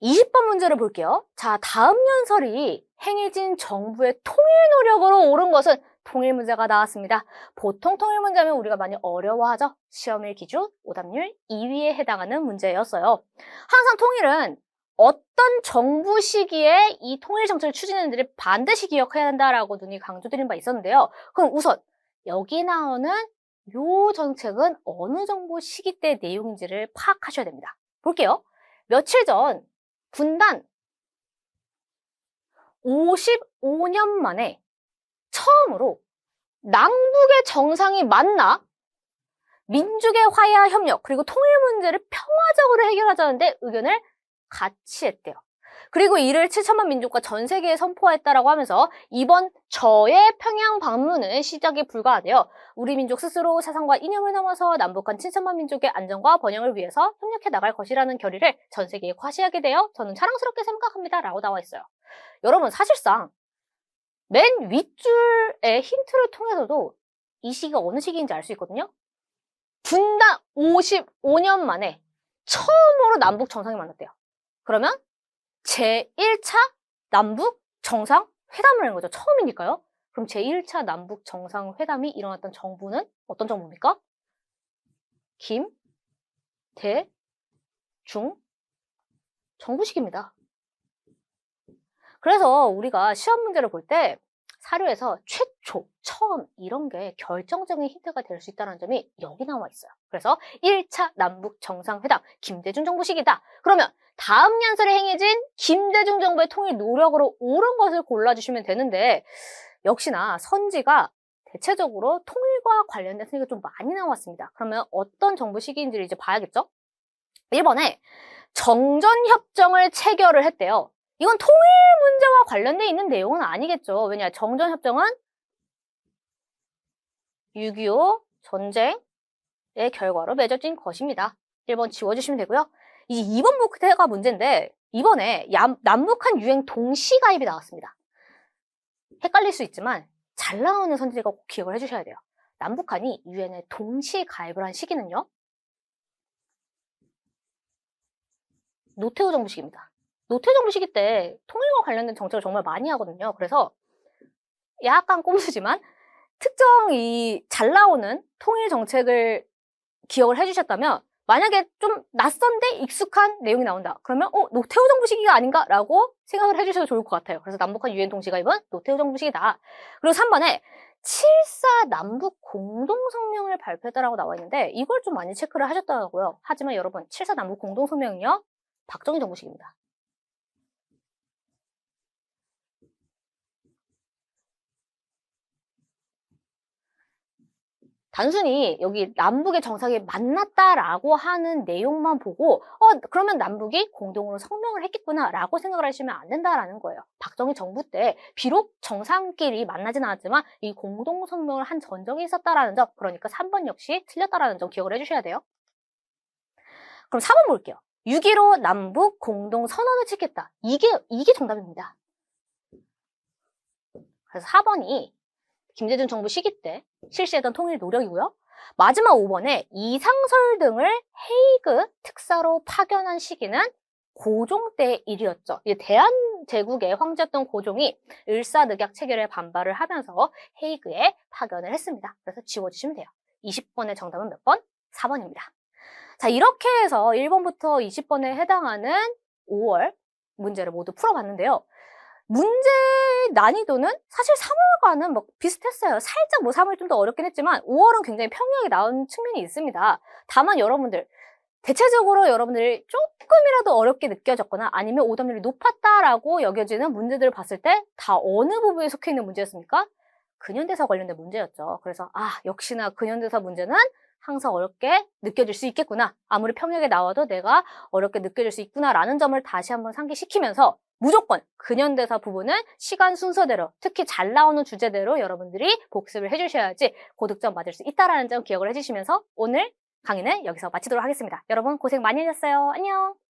20번 문제를 볼게요. 자, 다음 연설이 행해진 정부의 통일 노력으로 옳은 것은 통일 문제가 나왔습니다. 보통 통일 문제면 우리가 많이 어려워하죠. 시험일 기준 오답률 2위에 해당하는 문제였어요. 항상 통일은 어떤 정부 시기에 이 통일 정책을 추진했는지를 반드시 기억해야 한다라고 눈이 강조드린 바 있었는데요. 그럼 우선 여기 나오는 요 정책은 어느 정부 시기 때 내용인지를 파악하셔야 됩니다. 볼게요. 며칠 전 분단 55년 만에 처음으로 남북의 정상이 만나 민족의 화해와 협력 그리고 통일 문제를 평화적으로 해결하자는데 의견을 같이 했대요. 그리고 이를 7천만 민족과 전 세계에 선포했다라고 하면서 이번 저의 평양 방문은 시작에 불과하대요. 우리 민족 스스로 사상과 이념을 넘어서 남북한 7천만 민족의 안정과 번영을 위해서 협력해 나갈 것이라는 결의를 전 세계에 과시하게 되어 저는 자랑스럽게 생각합니다. 라고 나와 있어요. 여러분 사실상 맨 윗줄의 힌트를 통해서도 이 시기가 어느 시기인지 알 수 있거든요. 분단 55년 만에 처음으로 남북 정상이 만났대요. 그러면 제1차 남북 정상회담을 하는 거죠. 처음이니까요. 그럼 제1차 남북 정상회담이 일어났던 정부는 어떤 정부입니까? 김, 대, 중, 정부식입니다. 그래서 우리가 시험 문제를 볼 때 사료에서 최초, 처음 이런 게 결정적인 힌트가 될 수 있다는 점이 여기 나와 있어요. 그래서 1차 남북 정상회담, 김대중 정부식이다. 그러면 다음 연설에 행해진 김대중 정부의 통일 노력으로 옳은 것을 골라주시면 되는데 역시나 선지가 대체적으로 통일과 관련된 선지가 좀 많이 나왔습니다. 그러면 어떤 정부 시기인지를 이제 봐야겠죠? 1번에 정전협정을 체결을 했대요. 이건 통일 문제와 관련돼 있는 내용은 아니겠죠. 왜냐, 정전협정은 6.25 전쟁의 결과로 맺어진 것입니다. 1번 지워주시면 되고요. 이제 2번 목표가 문제인데 이번에 남북한 유엔 동시 가입이 나왔습니다. 헷갈릴 수 있지만 잘 나오는 선지가 꼭 기억을 해주셔야 돼요. 남북한이 유엔에 동시 가입을 한 시기는요. 노태우 정부 시기입니다. 노태우 정부 시기 때 통일과 관련된 정책을 정말 많이 하거든요. 그래서 약간 꼼수지만 특정 이 잘 나오는 통일 정책을 기억을 해주셨다면 만약에 좀 낯선데 익숙한 내용이 나온다. 그러면 노태우 정부 시기가 아닌가? 라고 생각을 해주셔도 좋을 것 같아요. 그래서 남북한 유엔 동시가입은 노태우 정부 시기다. 그리고 3번에 7.4 남북 공동성명을 발표했다라고 나와 있는데 이걸 좀 많이 체크를 하셨더라고요. 하지만 여러분 7.4 남북 공동성명은요. 박정희 정부 시기입니다. 단순히 여기 남북의 정상이 만났다라고 하는 내용만 보고 그러면 남북이 공동으로 성명을 했겠구나 라고 생각을 하시면 안 된다라는 거예요. 박정희 정부 때 비록 정상끼리 만나진 않았지만 이 공동 성명을 한 전적이 있었다라는 점, 그러니까 3번 역시 틀렸다라는 점 기억을 해주셔야 돼요. 그럼 4번 볼게요. 6.15 남북 공동 선언을 체결했다. 이게 정답입니다. 그래서 4번이 김대중 정부 시기 때 실시했던 통일 노력이고요. 마지막 5번에 이상설 등을 헤이그 특사로 파견한 시기는 고종 때 일이었죠. 대한제국의 황제였던 고종이 을사늑약 체결에 반발을 하면서 헤이그에 파견을 했습니다. 그래서 지워주시면 돼요. 20번의 정답은 몇 번? 4번입니다. 자, 이렇게 해서 1번부터 20번에 해당하는 5월 문제를 모두 풀어봤는데요. 문제 난이도는 사실 3월과는 뭐 비슷했어요. 살짝 뭐 3월 좀 더 어렵긴 했지만 5월은 굉장히 평이하게 나온 측면이 있습니다. 다만 여러분들 대체적으로 여러분들이 조금이라도 어렵게 느껴졌거나 아니면 오답률이 높았다라고 여겨지는 문제들을 봤을 때 다 어느 부분에 속해 있는 문제였습니까? 근현대사 관련된 문제였죠. 그래서 역시나 근현대사 문제는 항상 어렵게 느껴질 수 있겠구나. 아무리 평이하게 나와도 내가 어렵게 느껴질 수 있구나라는 점을 다시 한번 상기시키면서 무조건 근현대사 부분은 시간 순서대로, 특히 잘 나오는 주제대로 여러분들이 복습을 해주셔야지 고득점 받을 수 있다는 점 기억을 해주시면서 오늘 강의는 여기서 마치도록 하겠습니다. 여러분 고생 많이 하셨어요. 안녕.